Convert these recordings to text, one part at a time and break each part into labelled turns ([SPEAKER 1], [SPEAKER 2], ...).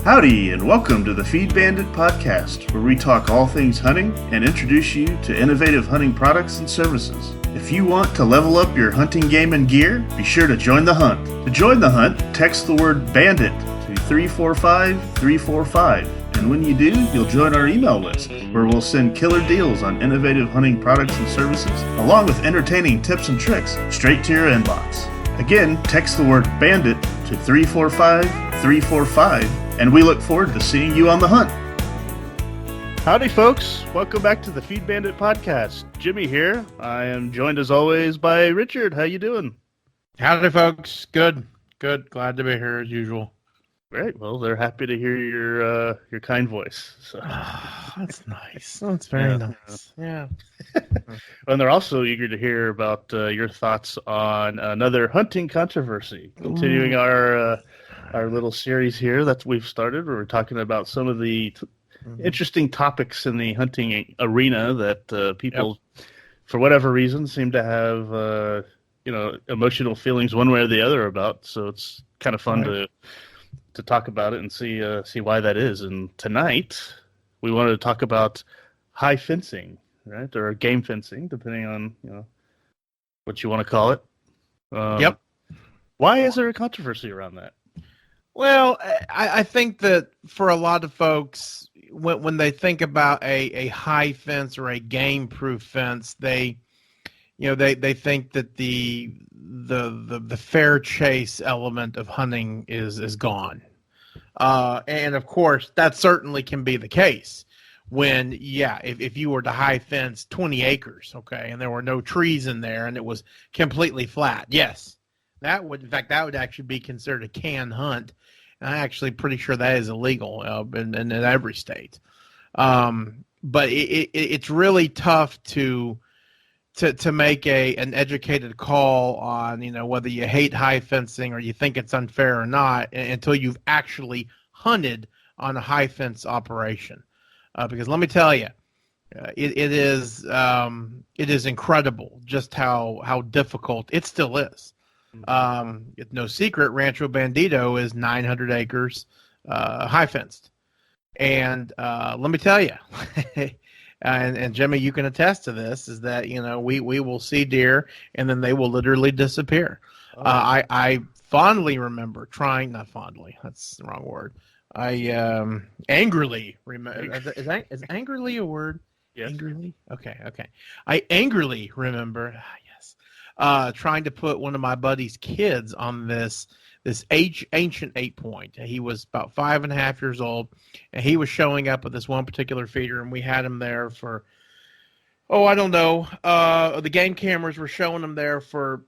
[SPEAKER 1] Howdy, and welcome to the Feed Bandit podcast, where we talk all things hunting and introduce you to innovative hunting products and services. If you want to level up your hunting game and gear, be sure to join the hunt. To join the hunt, text the word BANDIT to 345-345. And when you do, you'll join our email list, where we'll send killer deals on innovative hunting products and services, along with entertaining tips and tricks straight to your inbox. Again, text the word BANDIT to 345-345, and we look forward to seeing you on the hunt. Howdy, folks. Welcome back to the Feed Bandit podcast. Jimmy here. I am joined, as always, by Richard. How you doing?
[SPEAKER 2] Howdy, folks. Good. Glad to be here, as usual.
[SPEAKER 1] Great. Well, they're happy to hear your kind voice. So.
[SPEAKER 2] That's nice. That's very nice. Yeah.
[SPEAKER 1] And they're also eager to hear about your thoughts on another hunting controversy. Continuing our little series here that we've started, where we're talking about some of the interesting topics in the hunting arena that people, for whatever reason, seem to have emotional feelings one way or the other about. So it's kind of fun to talk about it and see why that is. And tonight we wanted to talk about high fencing, right, or game fencing, depending on what you want to call it. Why is there a controversy around that?
[SPEAKER 2] Well, I think that for a lot of folks, when they think about a high fence or a game-proof fence, they think that the fair chase element of hunting is gone. And of course, that certainly can be the case when, if you were to high fence 20 acres, okay, and there were no trees in there and it was completely flat. Yes, that would actually be considered a canned hunt. And I'm actually pretty sure that is illegal in every state. But it's really tough to make an educated call on whether you hate high fencing or you think it's unfair or not until you've actually hunted on a high fence operation, because let me tell you, it is incredible just how difficult it still is. It's no secret, Rancho Bandito is 900 acres high fenced, and let me tell you. And Jimmy, you can attest to this, is that, we will see deer and then they will literally disappear. I fondly remember not fondly, that's the wrong word. I angrily remember, is angrily a word?
[SPEAKER 1] Yes.
[SPEAKER 2] Angrily? Okay. I angrily remember, trying to put one of my buddy's kids on this ancient 8-point. He was about 5.5 years old, and he was showing up at this one particular feeder, and we had him there for, I don't know. The game cameras were showing him there for,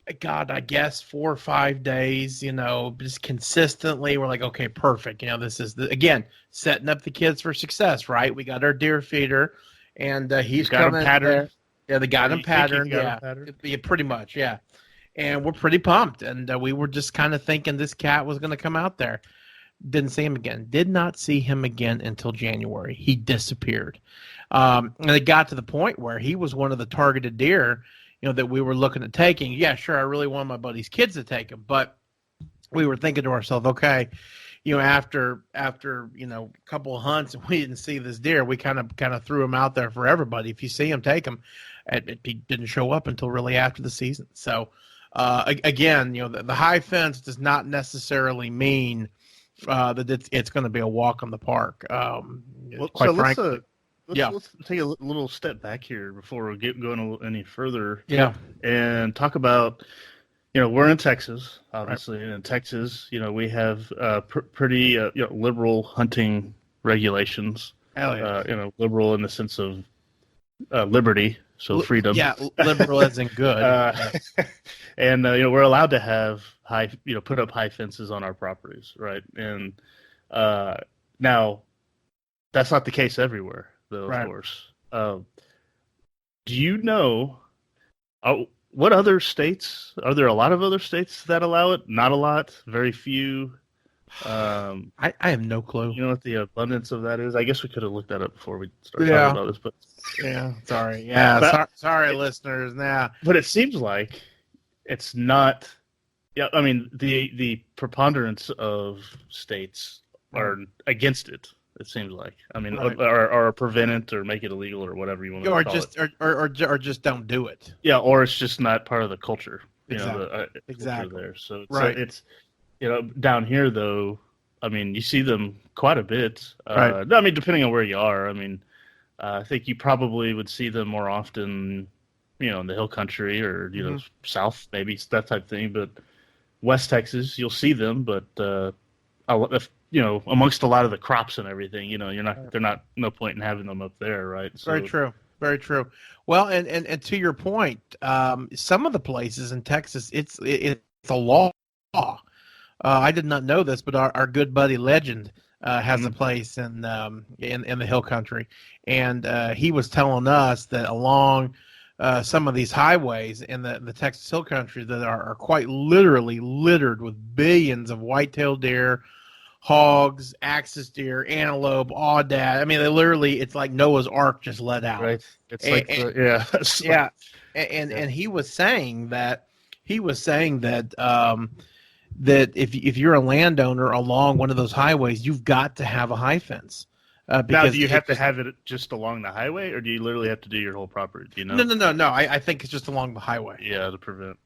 [SPEAKER 2] I guess 4 or 5 days, just consistently. We're like, okay, perfect. This is, again, setting up the kids for success, right? We got our deer feeder, and he's coming there. Yeah, they got him patterned. Yeah, pretty much, yeah. And we're pretty pumped, and we were just kind of thinking this cat was going to come out there. Didn't see him again. Did not see him again until January. He disappeared. And it got to the point where he was one of the targeted deer, that we were looking at taking. Yeah, sure, I really wanted my buddy's kids to take him, but we were thinking to ourselves, okay, after a couple of hunts and we didn't see this deer, we kind of threw him out there for everybody. If you see him, take him. He didn't show up until really after the season. So, again, the high fence does not necessarily mean that it's going to be a walk in the park. Frankly,
[SPEAKER 1] let's take a little step back here before we get going any further.
[SPEAKER 2] Yeah,
[SPEAKER 1] and talk about, we're in Texas, obviously, and in Texas, we have pretty liberal hunting regulations.
[SPEAKER 2] Hell yeah.
[SPEAKER 1] Liberal in the sense of liberty. So freedom. Yeah,
[SPEAKER 2] liberal as in good.
[SPEAKER 1] And we're allowed to have put up high fences on our properties, right? And now that's not the case everywhere, though. Of course. Do you know what other states? Are there a lot of other states that allow it? Not a lot. Very few.
[SPEAKER 2] I have no clue.
[SPEAKER 1] You know what the abundance of that is? I guess we could have looked that up before we started talking about this, but
[SPEAKER 2] sorry. Yeah, sorry, listeners. Now,
[SPEAKER 1] but it seems like it's not. Yeah, I mean the preponderance of states are against it. It seems like. I mean,
[SPEAKER 2] Right.
[SPEAKER 1] or prevent it or make it illegal or whatever you want to call it.
[SPEAKER 2] Or just don't do it.
[SPEAKER 1] Yeah, or it's just not part of the culture.
[SPEAKER 2] Exactly.
[SPEAKER 1] Culture
[SPEAKER 2] Exactly.
[SPEAKER 1] there. So
[SPEAKER 2] Right.
[SPEAKER 1] down here though. I mean, you see them quite a bit.
[SPEAKER 2] Right.
[SPEAKER 1] I mean, depending on where you are. I mean, I think you probably would see them more often, in the hill country or south, maybe that type of thing. But West Texas, you'll see them, but amongst a lot of the crops and everything, you're not. They're not. No point in having them up there, right? So,
[SPEAKER 2] Very true. Very true. Well, and to your point, some of the places in Texas, it's a law. I did not know this, but our good buddy Legend has a place in the hill country, and he was telling us that along some of these highways in the Texas hill country that are quite literally littered with billions of white-tailed deer, hogs, axis deer, antelope, aoudad. I mean, it's like Noah's Ark just let out.
[SPEAKER 1] Right. It's
[SPEAKER 2] yeah. And he was saying that that if you're a landowner along one of those highways, you've got to have a high fence.
[SPEAKER 1] Now,
[SPEAKER 2] Because
[SPEAKER 1] do you have to have it just along the highway, or do you literally have to do your whole property? Do you know?
[SPEAKER 2] No. I think it's just along the highway.
[SPEAKER 1] Yeah, to prevent.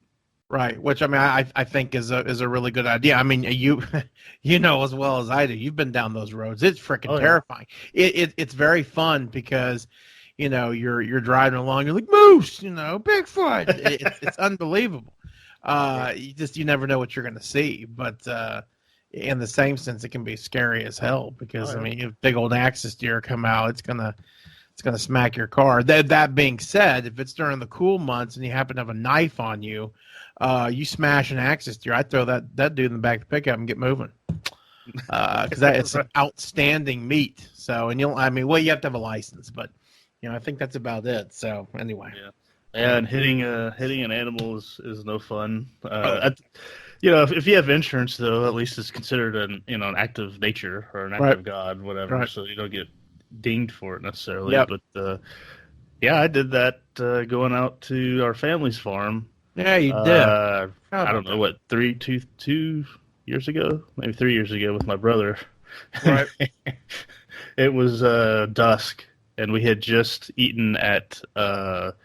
[SPEAKER 2] Right, which I mean, I think is a really good idea. I mean, you know as well as I do. You've been down those roads. It's freaking terrifying. It's very fun because, you're driving along. You're like moose, Bigfoot. It's unbelievable. You never know what you're going to see, but in the same sense, it can be scary as hell because I mean, if big old axis deer come out, it's gonna smack your car. That being said, if it's during the cool months and you happen to have a knife on you, you smash an axis deer, I throw that dude in the back of the pickup and get moving. Because it's an outstanding meat. So, and you have to have a license, but I think that's about it. So anyway.
[SPEAKER 1] Yeah. And hitting an animal is no fun. If you have insurance though, at least it's considered an act of nature or an act of God, whatever. Right. So you don't get dinged for it necessarily.
[SPEAKER 2] Yep.
[SPEAKER 1] But I did that going out to our family's farm.
[SPEAKER 2] Yeah, you did.
[SPEAKER 1] I don't know what 2 years ago, maybe 3 years ago with my brother.
[SPEAKER 2] Right.
[SPEAKER 1] It was dusk, and we had just eaten at the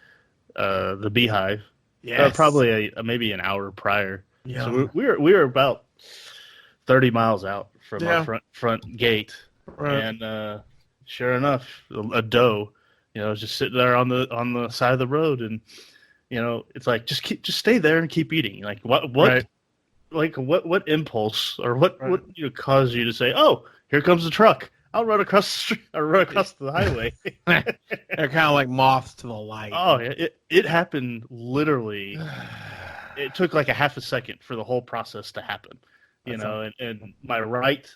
[SPEAKER 1] Beehive.
[SPEAKER 2] Yes.
[SPEAKER 1] Probably maybe an hour prior.
[SPEAKER 2] Yeah.
[SPEAKER 1] So we were about 30 miles out from our front gate, and sure enough, a doe, was just sitting there on the side of the road, and it's like just stay there and keep eating. Like what
[SPEAKER 2] right.
[SPEAKER 1] like what impulse or what caused you to say, oh, here comes the truck, I'll run across the street or run across the highway.
[SPEAKER 2] They're kind of like moths to the light.
[SPEAKER 1] Oh, it happened literally. It took like a half a second for the whole process to happen, and my right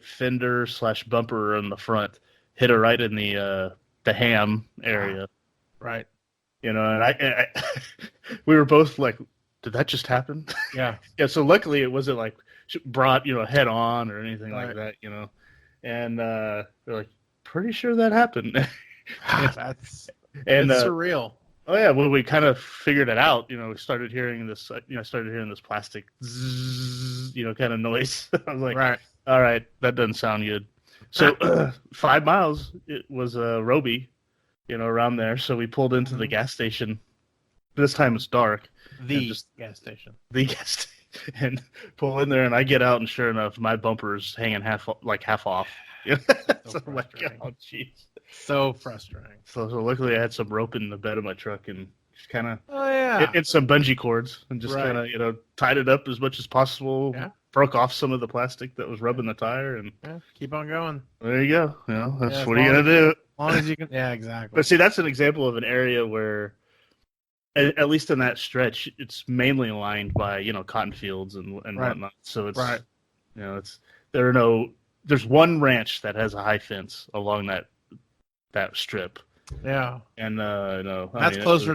[SPEAKER 1] fender / bumper in the front hit her right in the ham area.
[SPEAKER 2] Right.
[SPEAKER 1] And I we were both like, did that just happen?
[SPEAKER 2] Yeah.
[SPEAKER 1] Yeah. So luckily it wasn't like brought, head on or anything like that, and they're like, pretty sure that happened.
[SPEAKER 2] That's
[SPEAKER 1] and
[SPEAKER 2] surreal.
[SPEAKER 1] Oh yeah, when we kind of figured it out, we started hearing this, this plastic zzz, kind of noise. I was like,
[SPEAKER 2] right.
[SPEAKER 1] All right, that doesn't sound good. So 5 miles, it was Roby, around there. So we pulled into the gas station. This time it's dark.
[SPEAKER 2] Gas station.
[SPEAKER 1] The gas station. And pull in there, and I get out, and sure enough, my bumper's hanging half off. So I'm like, oh, jeez.
[SPEAKER 2] So frustrating.
[SPEAKER 1] So luckily I had some rope in the bed of my truck and just kind of and some bungee cords and just kind of tied it up as much as possible. Yeah. Broke off some of the plastic that was rubbing the tire and
[SPEAKER 2] keep on going.
[SPEAKER 1] There you go. That's what are you gonna do?
[SPEAKER 2] As long as you can. Yeah, exactly.
[SPEAKER 1] But see, that's an example of an area where, at least in that stretch, it's mainly lined by cotton fields and whatnot. So it's there's one ranch that has a high fence along that strip.
[SPEAKER 2] Yeah.
[SPEAKER 1] And
[SPEAKER 2] that's closer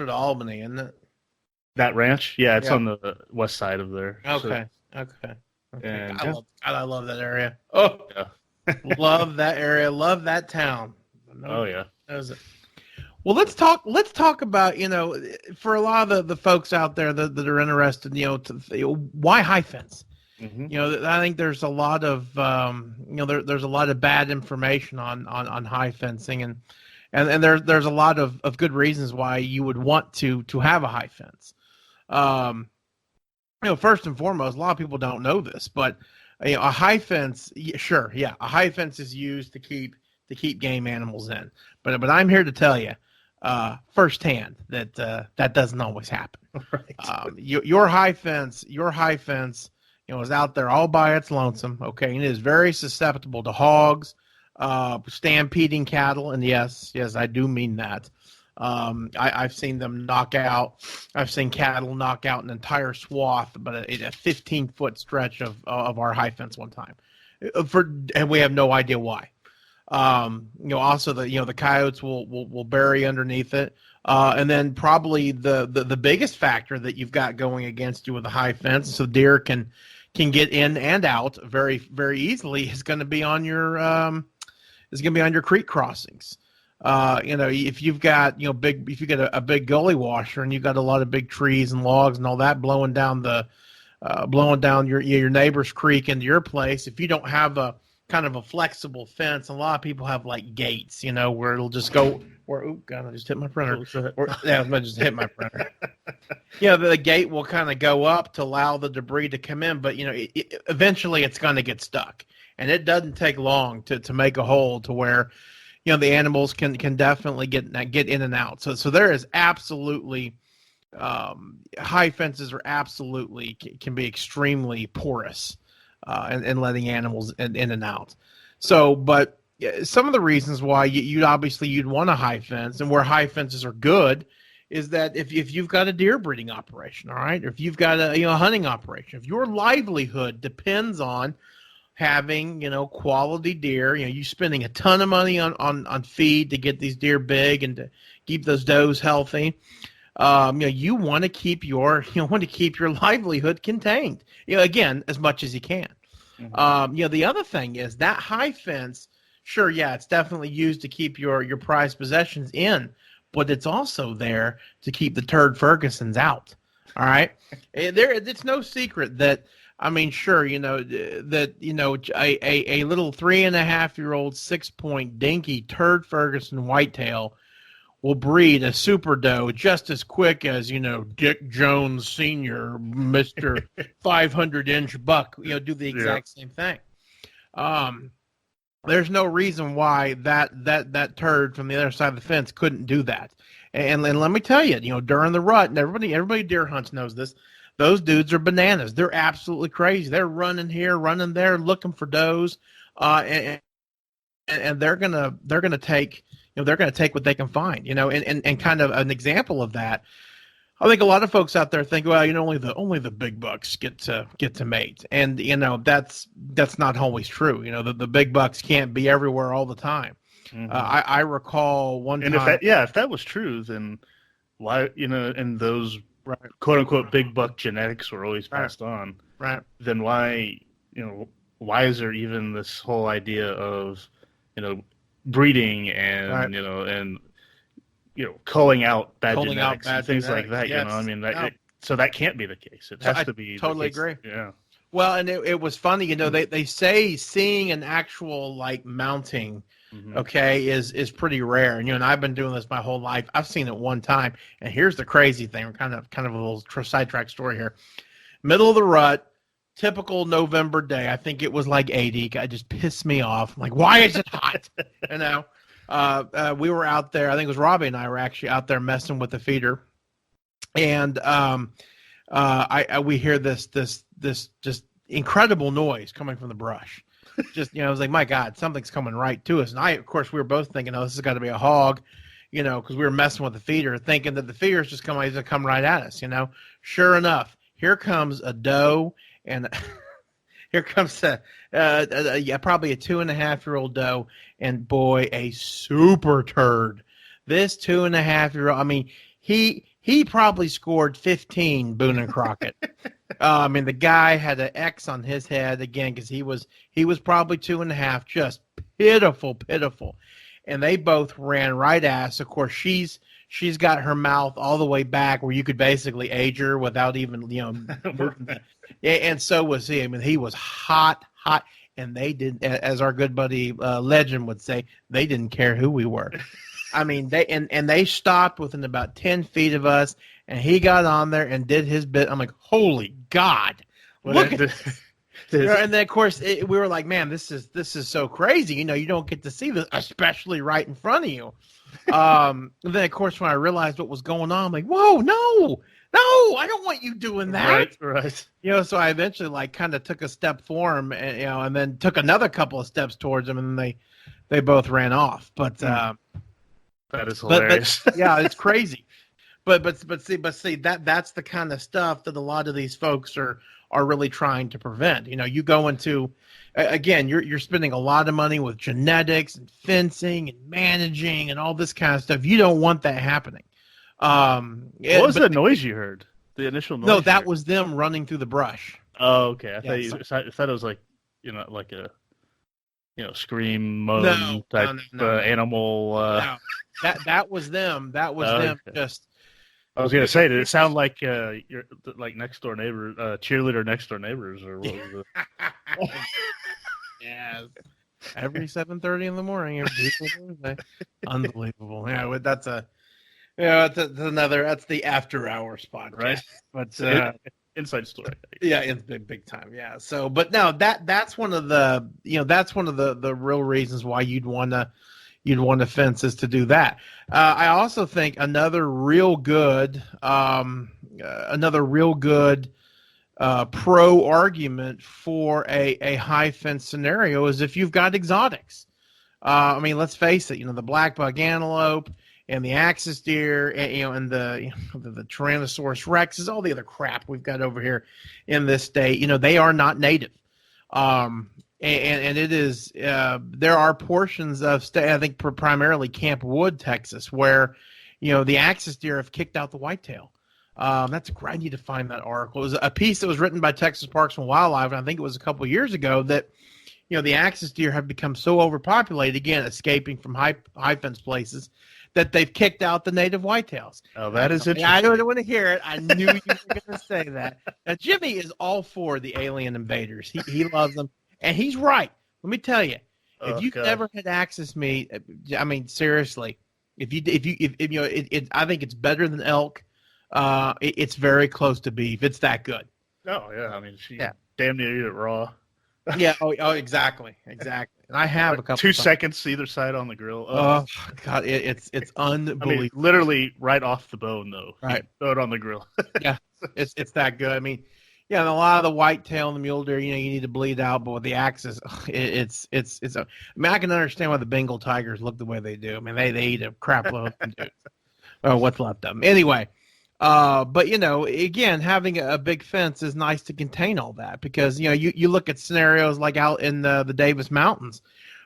[SPEAKER 2] to Albany, isn't it?
[SPEAKER 1] That ranch? Yeah, it's on the west side of there.
[SPEAKER 2] Okay. Okay.
[SPEAKER 1] And
[SPEAKER 2] I love that area. Oh, yeah. Love that area. Love that town.
[SPEAKER 1] Oh yeah.
[SPEAKER 2] Well, let's talk about, for a lot of the folks out there that are interested, why high fence?
[SPEAKER 1] Mm-hmm.
[SPEAKER 2] I think there's a lot of there's a lot of bad information on high fencing, and there's a lot of good reasons why you would want to have a high fence. First and foremost, a lot of people don't know this, but a high fence, sure, yeah, a high fence is used to keep game animals in. But I'm here to tell you, firsthand, that that doesn't always happen.
[SPEAKER 1] Right.
[SPEAKER 2] Your high fence, is out there all by its lonesome. Okay, and it is very susceptible to hogs, stampeding cattle, and yes, I do mean that. I've seen them knock out. I've seen cattle knock out an entire swath, but a 15-foot stretch of our high fence one time, and we have no idea why. Also the coyotes will bury underneath it, and then probably the biggest factor that you've got going against you with a high fence, so deer can get in and out very very easily, is going to be on your creek crossings. If you've got if you get a big gully washer and you've got a lot of big trees and logs and all that blowing down your neighbor's creek into your place, if you don't have a kind of a flexible fence, a lot of people have like gates, where it'll just go. God, I just hit my printer. I just hit my printer. The gate will kind of go up to allow the debris to come in, but eventually it's going to get stuck, and it doesn't take long to make a hole to where the animals can definitely get in and out. So there is absolutely high fences are absolutely can be extremely porous in letting animals in and out. So, but some of the reasons why you'd want a high fence, and where high fences are good, is that if you've got a deer breeding operation, all right, or if you've got a hunting operation, if your livelihood depends on having quality deer, you spending a ton of money on feed to get these deer big and to keep those does healthy. You want to keep your livelihood contained, again, as much as you can. Mm-hmm. The other thing is that high fence, sure, yeah, it's definitely used to keep your prized possessions in, but it's also there to keep the turd Fergusons out. All right, it's no secret that. I mean, sure, a little 3.5-year-old 6-point dinky turd Ferguson whitetail will breed a super doe just as quick as Dick Jones Sr., Mr. 500-inch buck, do the exact same thing. There's no reason why that turd from the other side of the fence couldn't do that. And let me tell you, during the rut, and everybody deer hunts knows this. Those dudes are bananas. They're absolutely crazy. They're running here, running there, looking for does, and they're gonna take what they can find. And kind of an example of that. I think a lot of folks out there think, well, only the big bucks get to mate, and that's not always true. The big bucks can't be everywhere all the time. Mm-hmm. I recall one time.
[SPEAKER 1] If that was true, then why and those. Right. "Quote unquote" big buck genetics were always passed on.
[SPEAKER 2] Right.
[SPEAKER 1] Then why is there even this whole idea of breeding and culling out bad genetics and things like that? Yes. So that can't be the case. It has to be.
[SPEAKER 2] Totally agree.
[SPEAKER 1] Yeah.
[SPEAKER 2] Well, and it was funny. They say seeing an actual mounting. Mm-hmm. Okay, is pretty rare, and I've been doing this my whole life. I've seen it one time, and here's the crazy thing. We're kind of a little sidetrack story here. Middle of the rut, typical November day. I think it was like 80. It just pissed me off. I'm like, why is it hot? We were out there. I think it was Robbie and I were actually out there messing with the feeder, and we hear this just incredible noise coming from the brush. I was like, my God, something's coming right to us. And of course, we were both thinking, oh, this has got to be a hog, because we were messing with the feeder, thinking that the feeder is just going to come right at us, Sure enough, here comes a doe, and here comes probably a 2.5-year-old doe, and boy, a super turd. This 2.5-year-old, I mean, he probably scored 15 Boone and Crockett. The guy had an X on his head again because he was probably 2.5, just pitiful. and they both ran right at us. Of course, she's got her mouth all the way back where you could basically age her without even moving that. Yeah, and so was he. I mean, he was hot, and they didn't, as our good buddy Legend would say, they didn't care who we were. I mean, they stopped within about 10 feet of us, and he got on there and did his bit. I'm like, holy God, look at this. And then, of course, we were like, man, this is so crazy. You don't get to see this, especially right in front of you. And then, of course, when I realized what was going on, I'm like, whoa, no, I don't want you doing that.
[SPEAKER 1] Right.
[SPEAKER 2] So I eventually kind of took a step for him, and then took another couple of steps towards him, and then they both ran off. But
[SPEAKER 1] that is hilarious.
[SPEAKER 2] But yeah, it's crazy. But see that's the kind of stuff that a lot of these folks are really trying to prevent. You go into, again, you're spending a lot of money with genetics and fencing and managing and all this kind of stuff. You don't want that happening.
[SPEAKER 1] What was the noise you heard? The initial noise?
[SPEAKER 2] No, that was them running through the brush.
[SPEAKER 1] Oh, okay. I thought it was like like a scream moan type animal.
[SPEAKER 2] No, that was them. That was them.
[SPEAKER 1] Okay.
[SPEAKER 2] Just.
[SPEAKER 1] I was gonna say, did it sound like you're like next door neighbor, cheerleader next door neighbors, or what was it?
[SPEAKER 2] Yes. Every 7:30 in the morning, every Tuesday. Unbelievable. Yeah, that's that's the after hours podcast,
[SPEAKER 1] right?
[SPEAKER 2] But
[SPEAKER 1] inside story.
[SPEAKER 2] Yeah, it's big time. Yeah. So, but no, that's one of the the real reasons why you'd want to fence is to do that. I also think another real good pro argument for a high fence scenario is if you've got exotics. I mean, let's face it. The black buck antelope and the axis deer, and the Tyrannosaurus rexes, all the other crap we've got over here in this state. They are not native. And it is there are portions of state, I think primarily Camp Wood, Texas, where the axis deer have kicked out the whitetail. I need to find that article. It was a piece that was written by Texas Parks and Wildlife, and I think it was a couple of years ago, that the axis deer have become so overpopulated, again escaping from high fence places, that they've kicked out the native whitetails.
[SPEAKER 1] Oh, that is interesting.
[SPEAKER 2] I don't want to hear it. I knew you were going to say that. Now, Jimmy is all for the alien invaders. He loves them. And he's right. Let me tell you, if you've never had axis meat, I mean, seriously, I think it's better than elk. It's very close to beef. It's that good.
[SPEAKER 1] Oh yeah, I mean, damn near eat it raw.
[SPEAKER 2] Yeah. Oh, exactly. And I have a couple.
[SPEAKER 1] 2 seconds either side on the grill.
[SPEAKER 2] Oh God, it's unbelievable.
[SPEAKER 1] I mean, literally right off the bone, though.
[SPEAKER 2] Right.
[SPEAKER 1] Throw it on the grill.
[SPEAKER 2] Yeah, it's that good. I mean. Yeah, and a lot of the whitetail and the mule deer, you need to bleed out, but with the axis, it's. I mean, I can understand why the Bengal tigers look the way they do. I mean, they eat a crap load of them, or what's left of them. Anyway, but again, having a big fence is nice to contain all that, because you look at scenarios like out in the Davis Mountains,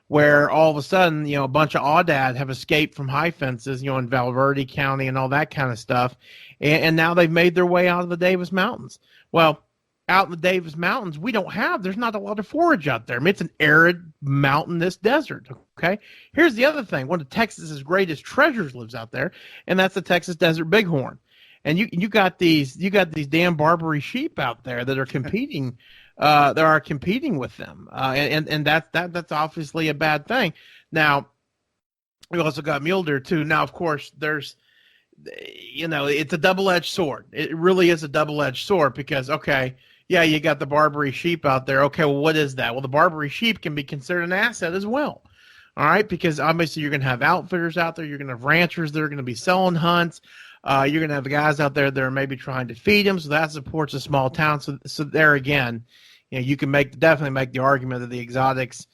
[SPEAKER 2] where all of a sudden a bunch of aoudad have escaped from high fences, in Valverde County and all that kind of stuff, and now they've made their way out of the Davis Mountains. Well, out in the Davis Mountains, there's not a lot of forage out there. I mean, it's an arid, mountainous desert, okay? Here's the other thing. One of Texas's greatest treasures lives out there, and that's the Texas Desert Bighorn. And you got these damn Barbary sheep out there that are competing with them. And that's obviously a bad thing. Now, we also got mule deer too. Now, of course, there's it's a double-edged sword. It really is a double-edged sword, because, okay, yeah, you got the Barbary sheep out there. Okay, well, what is that? Well, the Barbary sheep can be considered an asset as well. All right, because obviously you're going to have outfitters out there. You're going to have ranchers that are going to be selling hunts. You're going to have the guys out there that are maybe trying to feed them. So that supports a small town. So there again, you can definitely make the argument that the exotics,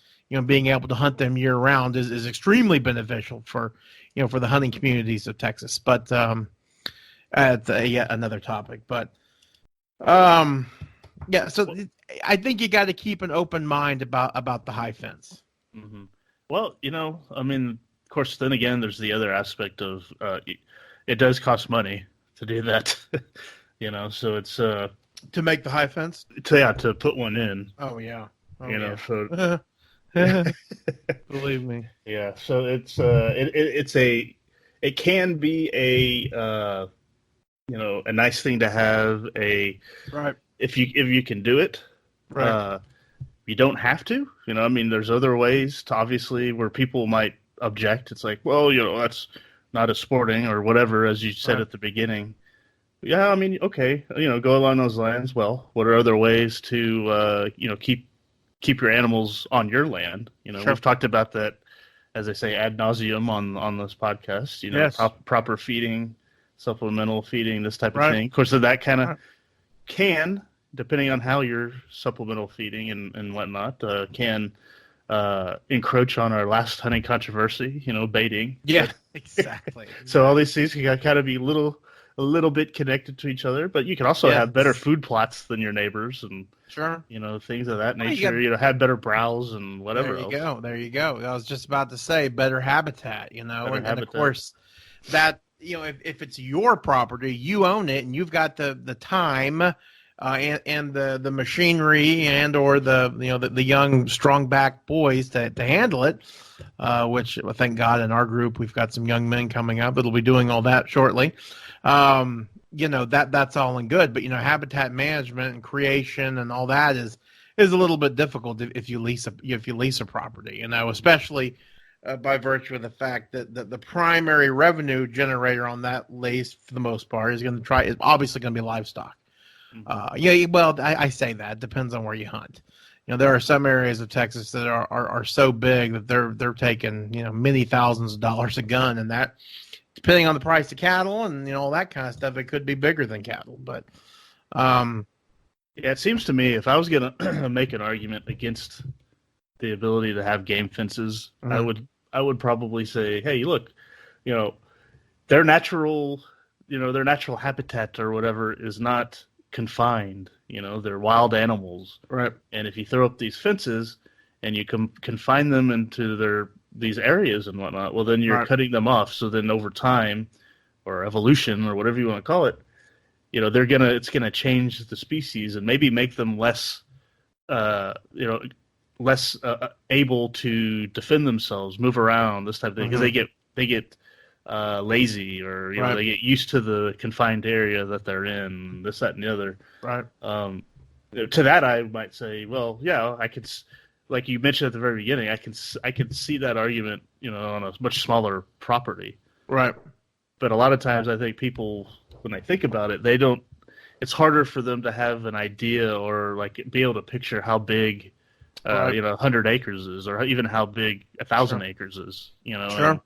[SPEAKER 2] being able to hunt them year round is extremely beneficial for the hunting communities of Texas. But it's yet another topic. But yeah, so I think you got to keep an open mind about the high fence.
[SPEAKER 1] Mm-hmm. Well, I mean, of course, then again, there's the other aspect of it does cost money to do that. So it's
[SPEAKER 2] to make the high fence.
[SPEAKER 1] To put one in.
[SPEAKER 2] Oh yeah.
[SPEAKER 1] So
[SPEAKER 2] Believe me.
[SPEAKER 1] Yeah, so it can be a nice thing to have
[SPEAKER 2] Right.
[SPEAKER 1] if you can do it.
[SPEAKER 2] Right.
[SPEAKER 1] You don't have to. I mean, there's other ways to obviously where people might object. It's like, well, that's not as sporting or whatever, as you said
[SPEAKER 2] Right.
[SPEAKER 1] at the beginning. Yeah, I mean, okay, go along those lines. Well, what are other ways to keep your animals on your land?
[SPEAKER 2] Sure.
[SPEAKER 1] We've talked about that, as I say, ad nauseum on this podcast.
[SPEAKER 2] Yes.
[SPEAKER 1] Proper feeding, supplemental feeding, this type of
[SPEAKER 2] Right.
[SPEAKER 1] thing. Of course, that kind of
[SPEAKER 2] Right.
[SPEAKER 1] can, depending on how you're supplemental feeding and whatnot, can encroach on our last hunting controversy. Baiting.
[SPEAKER 2] Yeah. Exactly.
[SPEAKER 1] So all these things can kind of be a little bit connected to each other, but you can also
[SPEAKER 2] Yes.
[SPEAKER 1] have better food plots than your neighbors, and
[SPEAKER 2] Sure.
[SPEAKER 1] things of that
[SPEAKER 2] Well,
[SPEAKER 1] nature. Have better browse and whatever
[SPEAKER 2] There you
[SPEAKER 1] else.
[SPEAKER 2] go. There you go. I was just about to say better habitat,
[SPEAKER 1] Better
[SPEAKER 2] and
[SPEAKER 1] habitat.
[SPEAKER 2] of course that, if it's your property, you own it and you've got the time and the machinery and or the young strong back boys to handle it, which thank God in our group we've got some young men coming up that'll be doing all that shortly. That's all in good, but habitat management and creation and all that is a little bit difficult if you lease a property, especially by virtue of the fact that the primary revenue generator on that lease for the most part is obviously going to be livestock.
[SPEAKER 1] Mm-hmm.
[SPEAKER 2] Well, I say that it depends on where you hunt. There are some areas of Texas that are so big that they're taking many thousands of dollars a gun, and that, depending on the price of cattle and all that kind of stuff, it could be bigger than cattle. But
[SPEAKER 1] yeah, it seems to me if I was going to make an argument against the ability to have game fences,
[SPEAKER 2] mm-hmm.
[SPEAKER 1] I would probably say, hey, look, their natural habitat or whatever is not confined. They're wild animals,
[SPEAKER 2] Right?
[SPEAKER 1] and if you throw up these fences and you confine them into these areas and whatnot, well, then you're
[SPEAKER 2] Right.
[SPEAKER 1] cutting them off. So then over time, or evolution, or whatever you want to call it, it's gonna change the species and maybe make them less, less able to defend themselves, move around, this type of thing, because they get lazy, or
[SPEAKER 2] Right.
[SPEAKER 1] they get used to the confined area that they're in, this, that, and the other.
[SPEAKER 2] Right.
[SPEAKER 1] To that, I might say, well, yeah, I could, like you mentioned at the very beginning, I can see that argument, on a much smaller property.
[SPEAKER 2] Right.
[SPEAKER 1] But a lot of times, I think people, when they think about it, they don't. It's harder for them to have an idea or like be able to picture how big,
[SPEAKER 2] Right.
[SPEAKER 1] 100 acres is, or even how big 1,000
[SPEAKER 2] Sure.
[SPEAKER 1] acres is.
[SPEAKER 2] Sure.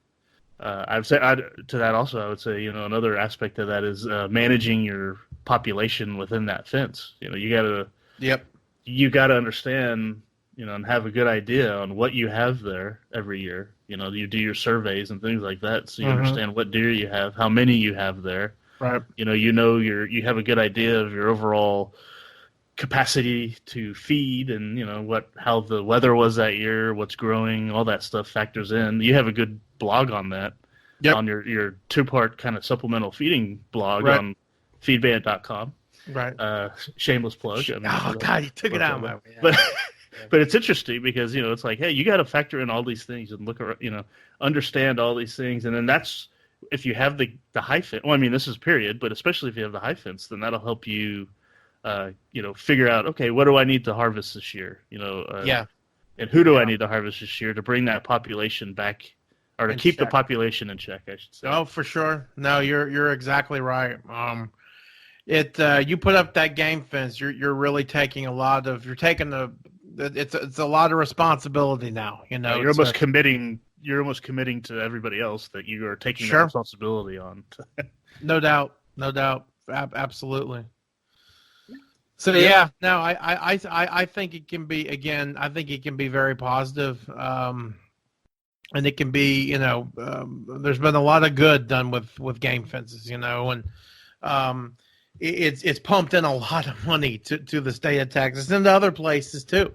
[SPEAKER 1] I'd say to that also, I would say, another aspect of that is managing your population within that fence.
[SPEAKER 2] Yep.
[SPEAKER 1] You gotta understand, and have a good idea on what you have there every year. You do your surveys and things like that, so you
[SPEAKER 2] Mm-hmm.
[SPEAKER 1] understand what deer you have, how many you have there.
[SPEAKER 2] Right.
[SPEAKER 1] You have a good idea of your overall capacity to feed, and how the weather was that year, what's growing, all that stuff factors in. You have a good blog on that.
[SPEAKER 2] Yep.
[SPEAKER 1] On your 2-part kind of supplemental feeding blog
[SPEAKER 2] Right.
[SPEAKER 1] on feedband.com.
[SPEAKER 2] Right.
[SPEAKER 1] Shameless plug. I mean,
[SPEAKER 2] Oh God, you took it out of my way.
[SPEAKER 1] but it's interesting because it's like, hey, you got to factor in all these things and look around, understand all these things, and then that's if you have the high fence. Well, I mean, this is period, but especially if you have the high fence, then that'll help you, figure out, okay, what do I need to harvest this year?
[SPEAKER 2] Yeah.
[SPEAKER 1] And who do I need to harvest this year to bring that population back, or to
[SPEAKER 2] In
[SPEAKER 1] keep the
[SPEAKER 2] check.
[SPEAKER 1] population in check, I should say.
[SPEAKER 2] Oh, for sure. No, you're exactly right. You put up that game fence, you're really taking it's a lot of responsibility now.
[SPEAKER 1] You're almost committing. You're almost committing to everybody else that you are taking
[SPEAKER 2] Sure.
[SPEAKER 1] the responsibility on.
[SPEAKER 2] No doubt. Absolutely. So yeah, no, I think it can be, again, I think it can be very positive. And it can be, there's been a lot of good done with game fences, and it's pumped in a lot of money to the state of Texas and to other places too,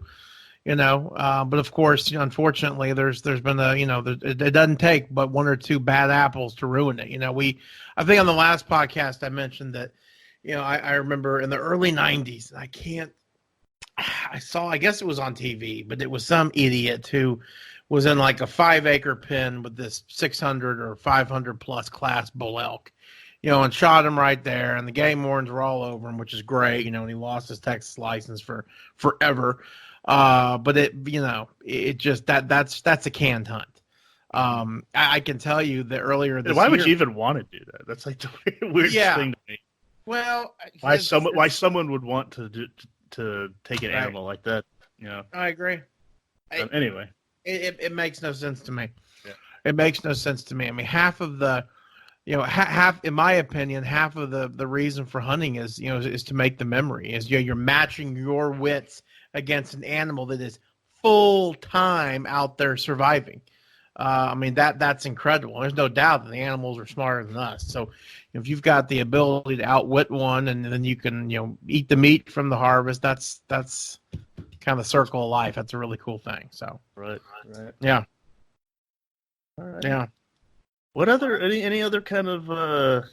[SPEAKER 2] but of course, unfortunately, there's been it doesn't take but one or two bad apples to ruin it. I think on the last podcast I mentioned that, I remember in the early 90s, I guess it was on TV, but it was some idiot who was in like a 5-acre pen with this 600 or 500 plus class bull elk, and shot him right there. And the game wardens were all over him, which is great, and he lost his Texas license for forever. But it just that's a canned hunt. I can tell you that earlier this
[SPEAKER 1] Why would
[SPEAKER 2] year,
[SPEAKER 1] you even want to do that? That's like the weirdest thing to me.
[SPEAKER 2] Well,
[SPEAKER 1] why someone would want to take an animal like that?
[SPEAKER 2] I agree.
[SPEAKER 1] Anyway,
[SPEAKER 2] it makes no sense to me.
[SPEAKER 1] Yeah.
[SPEAKER 2] It makes no sense to me. I mean, half of the, half in my opinion, half of the reason for hunting is to make the memory. Is you're matching your wits against an animal that is full time out there surviving. I mean that's incredible. There's no doubt that the animals are smarter than us. So if you've got the ability to outwit one, and then you can eat the meat from the harvest, that's kind of the circle of life. That's a really cool thing. So
[SPEAKER 1] right.
[SPEAKER 2] Yeah.
[SPEAKER 1] All right.
[SPEAKER 2] Yeah.
[SPEAKER 1] What other any other kind of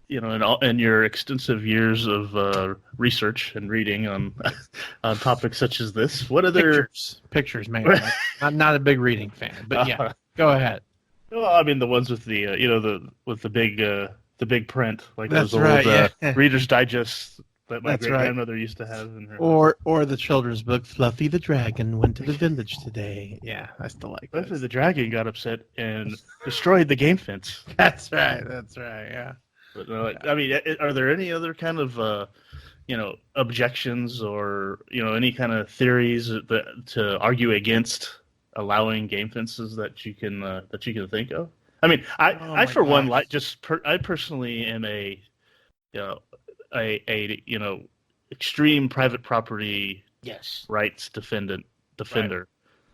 [SPEAKER 1] in your extensive years of research and reading on topics such as this, what other
[SPEAKER 2] pictures maybe? I'm not a big reading fan, but yeah, go ahead.
[SPEAKER 1] Well, I mean the ones with the big print, like
[SPEAKER 2] That's
[SPEAKER 1] those
[SPEAKER 2] right,
[SPEAKER 1] old Reader's Digest that my
[SPEAKER 2] That's
[SPEAKER 1] great grandmother used to have in her.
[SPEAKER 2] Or the children's book, Fluffy the Dragon went to the village today. Yeah, I still like that.
[SPEAKER 1] Fluffy the Dragon got upset and destroyed the game fence.
[SPEAKER 2] That's right. Yeah.
[SPEAKER 1] But I mean, are there any other kind of objections or any kind of theories to argue against allowing game fences that you can think of? I mean, I personally am a extreme private property rights defender.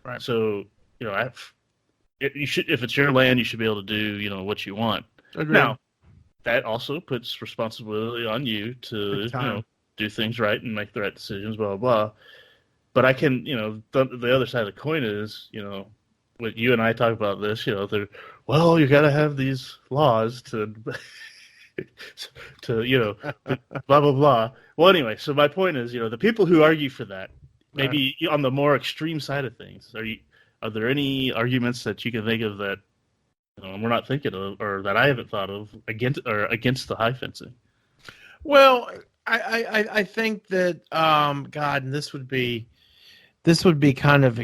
[SPEAKER 2] Right.
[SPEAKER 1] So you should, if it's your land, you should be able to do what you want.
[SPEAKER 2] Agreed.
[SPEAKER 1] Now that also puts responsibility on you to do things right and make the right decisions, blah blah blah. But I can the other side of the coin is what you and I talk about this you got to have these laws to blah blah blah. Well, anyway, so my point is, the people who argue for that, maybe on the more extreme side of things, are there any arguments that you can think of that we're not thinking of, or that I haven't thought of against the high fencing?
[SPEAKER 2] Well, I think that God, and this would be kind of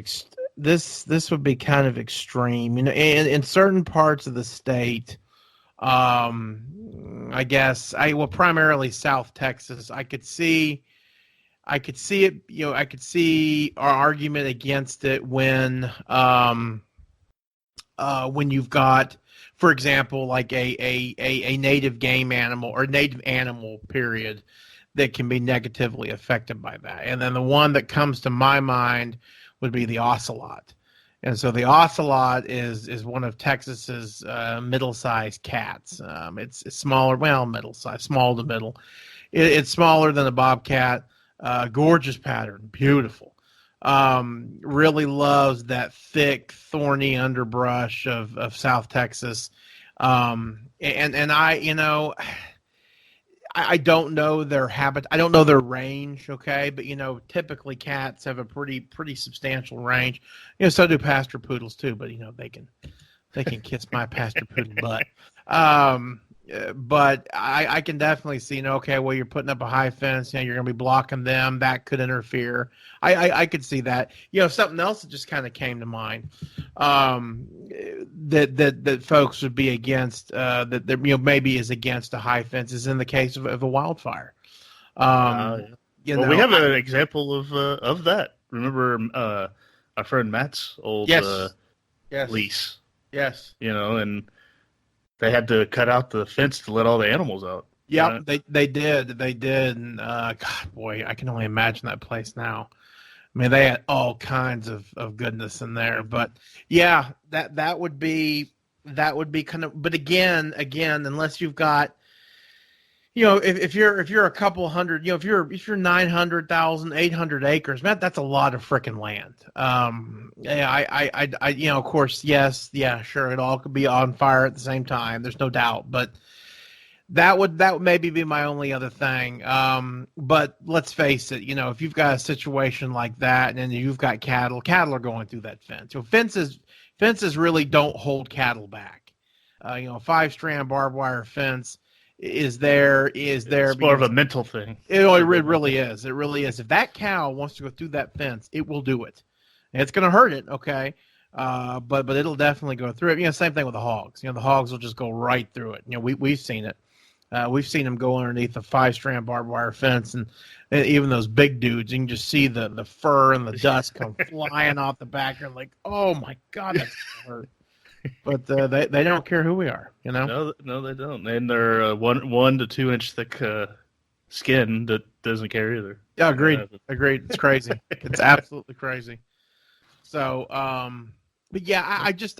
[SPEAKER 2] this would be kind of extreme, in certain parts of the state. I guess primarily South Texas. I could see it. I could see our argument against it when you've got, for example, like a native game animal or native animal period that can be negatively affected by that. And then the one that comes to my mind would be the ocelot. And so the ocelot is one of Texas's middle-sized cats. It's smaller, middle-sized, small to middle. It's smaller than a bobcat. Gorgeous pattern, beautiful. Really loves that thick, thorny underbrush of South Texas. And I don't know their habit. I don't know their range. Okay. But, typically cats have a pretty substantial range. So do pastor poodles too, but they can kiss my pastor poodle butt. But I can definitely see, okay, well, you're putting up a high fence, you're going to be blocking them. That could interfere. I could see that. Something else that just kind of came to mind, that folks would be against, that maybe is against a high fence, is in the case of a wildfire.
[SPEAKER 1] We have an example of that. Remember our friend Matt's old lease?
[SPEAKER 2] Yes.
[SPEAKER 1] And they had to cut out the fence to let all the animals out.
[SPEAKER 2] Yeah, they did. And God, boy, I can only imagine that place now. I mean, they had all kinds of goodness in there. But yeah, that would be kind of. But again, unless you've got, if you're a couple hundred, if you're 900,000, 800 acres, man, that's a lot of freaking land. Of course, yes, yeah, sure, it all could be on fire at the same time. There's no doubt, but That would maybe be my only other thing. But let's face it, if you've got a situation like that, and then you've got cattle are going through that fence. So fences really don't hold cattle back. A 5-strand barbed wire fence is there.
[SPEAKER 1] It's more of a mental thing.
[SPEAKER 2] It really is. It really is. If that cow wants to go through that fence, it will do it. And it's going to hurt it, okay? But it'll definitely go through it. Same thing with the hogs. The hogs will just go right through it. We've seen it. We've seen them go underneath a 5-strand barbed wire fence, and even those big dudes, you can just see the fur and the dust come flying off the back. You're like, oh my God, that's gonna hurt. But they don't care who we are,
[SPEAKER 1] No, they don't. And they're 1 to 2 inch thick skin that doesn't care either.
[SPEAKER 2] Yeah, agreed. It's crazy. It's absolutely crazy. So, but yeah,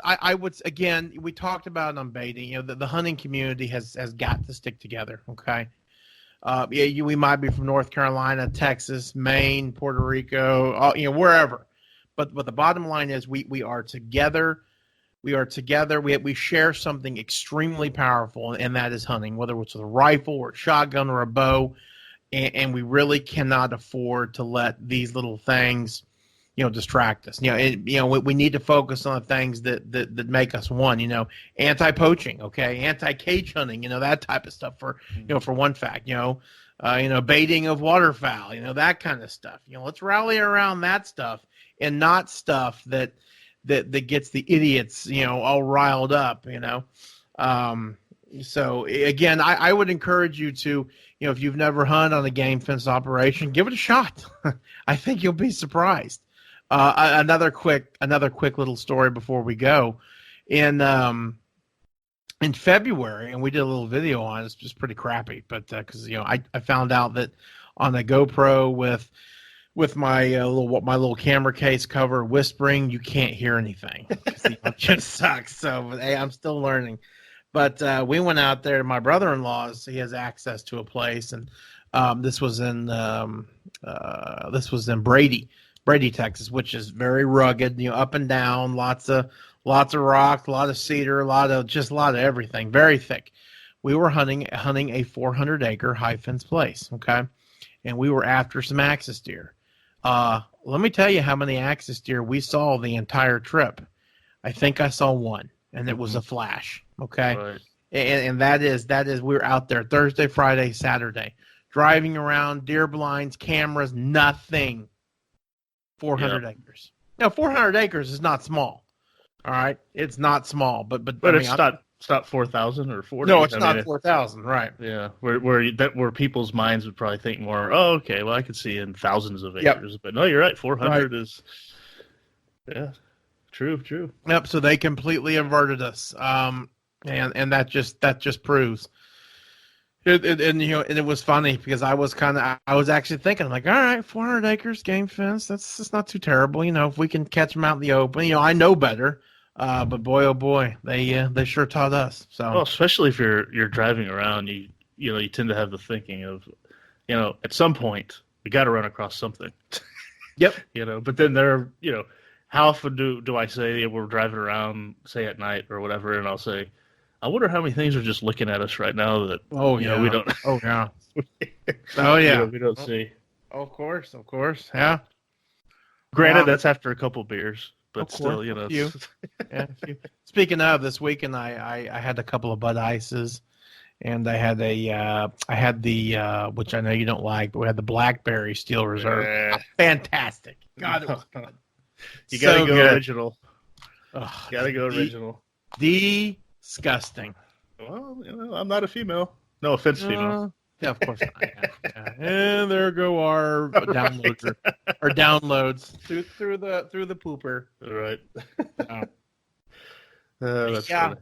[SPEAKER 2] I would, again, we talked about it on baiting. The hunting community has got to stick together. Okay. We might be from North Carolina, Texas, Maine, Puerto Rico, wherever. But the bottom line is we are together. We are together. We share something extremely powerful, and that is hunting, whether it's with a rifle or a shotgun or a bow. And we really cannot afford to let these little things, distract us. We need to focus on the things that make us one. Anti-poaching, okay, anti-cage hunting, that type of stuff. For one fact, baiting of waterfowl, that kind of stuff. Let's rally around that stuff and not stuff that gets the idiots, all riled up. So again, I would encourage you to, if you've never hunted on a game fence operation, give it a shot. I think you'll be surprised. Another quick little story before we go. In February, and we did a little video on it. It's just pretty crappy, but because I found out that on a GoPro with my little camera case cover whispering, you can't hear anything. It just sucks. So hey, I'm still learning. But we went out there. My brother-in-law's, he has access to a place, and this was in Brady, Texas, which is very rugged, up and down, lots of rock, a lot of cedar, a lot of everything, very thick. We were hunting a 400-acre high fence place, okay, and we were after some axis deer. Let me tell you how many axis deer we saw the entire trip. I think I saw one, and it was a flash, okay,
[SPEAKER 1] Right.
[SPEAKER 2] and that is we were out there Thursday, Friday, Saturday, driving around, deer blinds, cameras, nothing. 400 acres. Now, 400 acres is not small. All right, it's not small, but
[SPEAKER 1] it's not 4,000 or 40.
[SPEAKER 2] No, it's not 4,000, right?
[SPEAKER 1] Yeah, where people's minds would probably think more. Oh, okay, well, I could see in thousands of acres, but no, you're right. 400 is, yeah, true.
[SPEAKER 2] Yep. So they completely averted us, and that just proves. And it was funny because I was actually thinking, like, all right, 400 acres game fence, that's not too terrible. If we can catch them out in the open, I know better. But boy, oh boy, they sure taught us. So,
[SPEAKER 1] well, especially if you're driving around, you tend to have the thinking of, at some point we got to run across something.
[SPEAKER 2] Yep.
[SPEAKER 1] But then how often do I say we're driving around, say at night or whatever, and I'll say, I wonder how many things are just looking at us right now that we don't.
[SPEAKER 2] Oh yeah. Oh yeah.
[SPEAKER 1] We don't see.
[SPEAKER 2] Of course. Yeah.
[SPEAKER 1] Granted, that's after a couple beers, but still,
[SPEAKER 2] Yeah. Speaking of this weekend, I had a couple of Bud Ices, and I had the which I know you don't like, but we had the Blackberry Steel Reserve. Fantastic. God, it was good.
[SPEAKER 1] You gotta go
[SPEAKER 2] good.
[SPEAKER 1] original. Gotta go original.
[SPEAKER 2] Disgusting.
[SPEAKER 1] Well, I'm not a female. No offense, female.
[SPEAKER 2] Yeah, of course not. Yeah. And there go our downloads or downloads through the pooper.
[SPEAKER 1] All right. That's
[SPEAKER 2] yeah.
[SPEAKER 1] funny.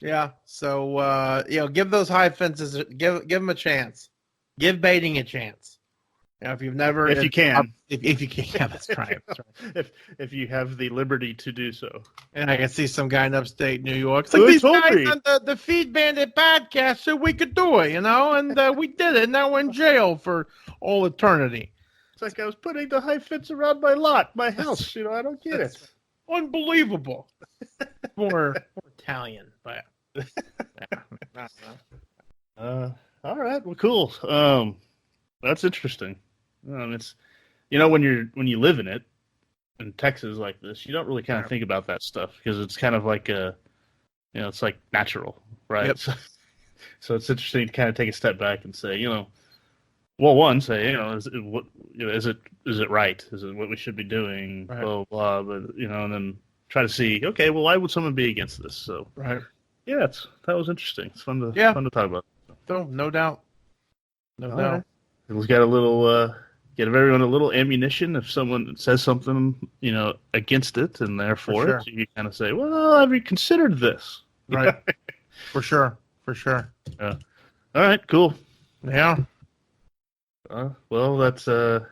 [SPEAKER 2] Yeah. So give those high fences, give them a chance. Give baiting a chance. If you've never,
[SPEAKER 1] if you can,
[SPEAKER 2] if you can, yeah, that's right. That's right.
[SPEAKER 1] if you have the liberty to do so.
[SPEAKER 2] And I can see some guy in upstate New York. It's like these guys on the Feed Bandit podcast said we could do it, and we did it. Now we're in jail for all eternity.
[SPEAKER 1] It's like I was putting the high fence around my house. I don't get it.
[SPEAKER 2] Unbelievable. More Italian, but. Yeah.
[SPEAKER 1] All right. Well, cool. That's interesting. It's when you live in Texas like this, you don't really kind of think about that stuff because it's kind of like it's like natural, right?
[SPEAKER 2] Yep.
[SPEAKER 1] So it's interesting to kind of take a step back and say, well, one, say, is it right? Is it what we should be doing?
[SPEAKER 2] Right.
[SPEAKER 1] Blah blah. But and then try to see, okay, well, why would someone be against this? So
[SPEAKER 2] Right.
[SPEAKER 1] yeah, that was interesting. It's fun to talk about.
[SPEAKER 2] No doubt. No doubt.
[SPEAKER 1] Right. We've got give everyone a little ammunition if someone says something, against it and therefore
[SPEAKER 2] sure.
[SPEAKER 1] it. So you kind of say, well, have you considered this?
[SPEAKER 2] Right. For sure.
[SPEAKER 1] Yeah. All right, cool.
[SPEAKER 2] Yeah.
[SPEAKER 1] Well, that's all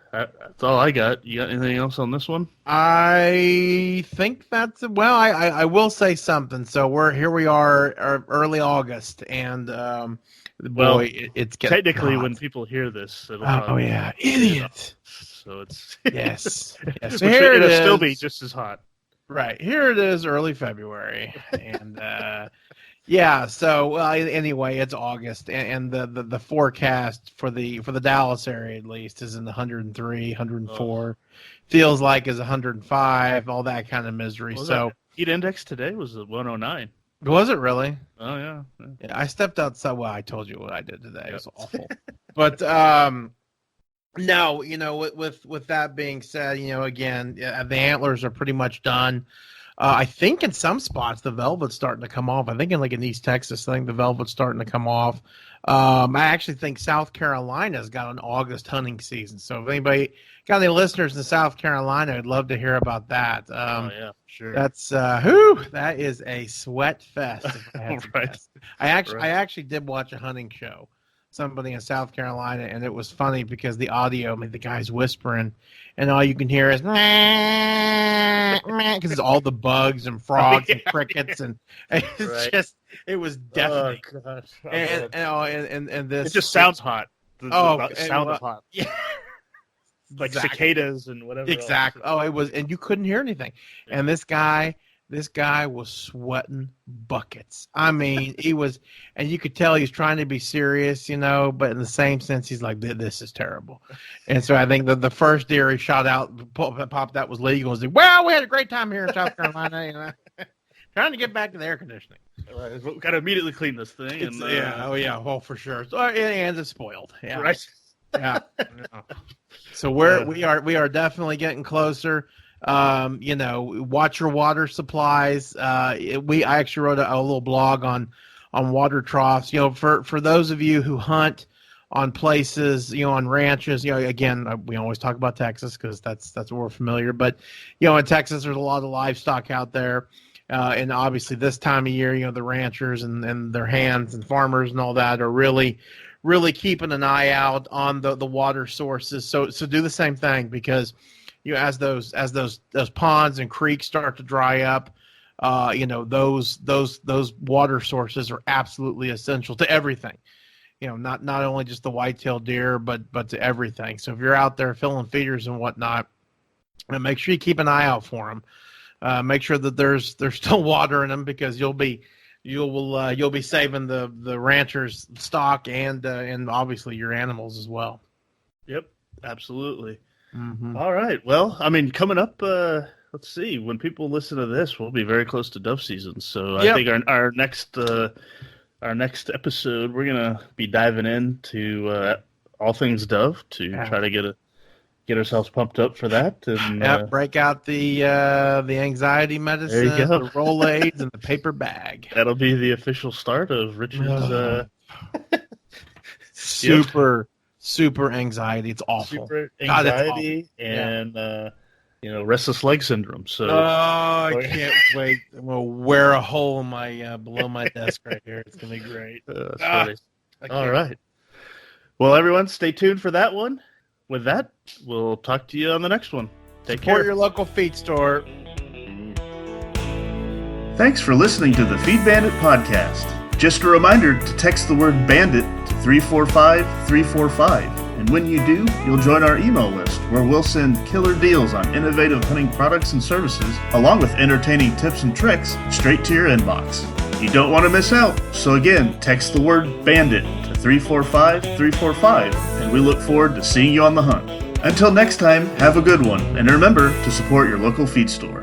[SPEAKER 1] I got. You got anything else on this one?
[SPEAKER 2] I think that's well. I will say something. So we are early August, and it's getting
[SPEAKER 1] technically
[SPEAKER 2] hot.
[SPEAKER 1] when people hear this, it'll
[SPEAKER 2] idiot.
[SPEAKER 1] So it's
[SPEAKER 2] yes.
[SPEAKER 1] So here it'll still be just as hot.
[SPEAKER 2] Right, here it is, early February, and yeah. So anyway, it's August, and the forecast for the Dallas area at least is in the 103, 104. Feels like is 105, all that kind of misery. So
[SPEAKER 1] heat index today was 109.
[SPEAKER 2] Was it really?
[SPEAKER 1] Oh yeah.
[SPEAKER 2] I stepped outside. Well, I told you what I did today. It was awful. But no, with that being said, again, the antlers are pretty much done. I think in some spots the velvet's starting to come off. I think in East Texas, I think the velvet's starting to come off. I actually think South Carolina's got an August hunting season. So if anybody got any listeners in South Carolina, I'd love to hear about that.
[SPEAKER 1] Yeah, sure.
[SPEAKER 2] That's that is a sweat fest. If I have to
[SPEAKER 1] Right.
[SPEAKER 2] guess. I actually did watch a hunting show. Somebody in South Carolina, and it was funny because the audio, the guy's whispering, and all you can hear is because it's all the bugs and frogs and crickets, and it's just it was deafening.
[SPEAKER 1] Oh, gosh.
[SPEAKER 2] And this
[SPEAKER 1] it just sounds hot. The sound of hot.
[SPEAKER 2] Yeah.
[SPEAKER 1] Like cicadas and whatever.
[SPEAKER 2] Exactly.
[SPEAKER 1] Else.
[SPEAKER 2] Oh, it was, and you couldn't hear anything. Yeah. And this guy was sweating buckets. I mean, he was, and you could tell he was trying to be serious, but in the same sense, he's like, "This is terrible." And so I think the first deer he shot out, popped that was legal. Was like, well, we had a great time here in South Carolina, trying to get back to the air conditioning.
[SPEAKER 1] Right. We've got to immediately clean this thing. And,
[SPEAKER 2] well, for sure. So, and it's spoiled. Yeah.
[SPEAKER 1] Right.
[SPEAKER 2] Yeah. So we are definitely getting closer. Watch your water supplies. I actually wrote a little blog on water troughs. For those of you who hunt on places, on ranches, again, we always talk about Texas because that's what we're familiar. But in Texas, there's a lot of livestock out there, and obviously this time of year, the ranchers and their hands and farmers and all that are really keeping an eye out on the water sources. So do the same thing because as those ponds and creeks start to dry up, those water sources are absolutely essential to everything. Not only just the white-tailed deer, but to everything. So if you're out there filling feeders and whatnot, make sure you keep an eye out for them. Make sure that there's still water in them because you'll be saving the rancher's stock and obviously your animals as well.
[SPEAKER 1] Yep, absolutely.
[SPEAKER 2] Mm-hmm.
[SPEAKER 1] All right. Well, coming up, let's see. When people listen to this, we'll be very close to dove season. So I think our next episode, we're gonna be diving into all things dove to try to get ourselves pumped up for that. And
[SPEAKER 2] break out the anxiety medicine, the Rolaids, and the paper bag.
[SPEAKER 1] That'll be the official start of Richard's
[SPEAKER 2] super anxiety. It's awful.
[SPEAKER 1] Super anxiety and restless leg syndrome. So
[SPEAKER 2] I can't wait. I'm gonna wear a hole in my below my desk right here. It's gonna be great.
[SPEAKER 1] That's funny. All right. Well, everyone, stay tuned for that one. With that, we'll talk to you on the next one. Take care.
[SPEAKER 2] Support your local feed store.
[SPEAKER 3] Thanks for listening to the Feed Bandit podcast. Just a reminder to text the word bandit to 345-345. And when you do, you'll join our email list where we'll send killer deals on innovative hunting products and services, along with entertaining tips and tricks straight to your inbox. You don't want to miss out. So again, text the word bandit to 345 345, and we look forward to seeing you on the hunt. Until next time, have a good one, and remember to support your local feed store.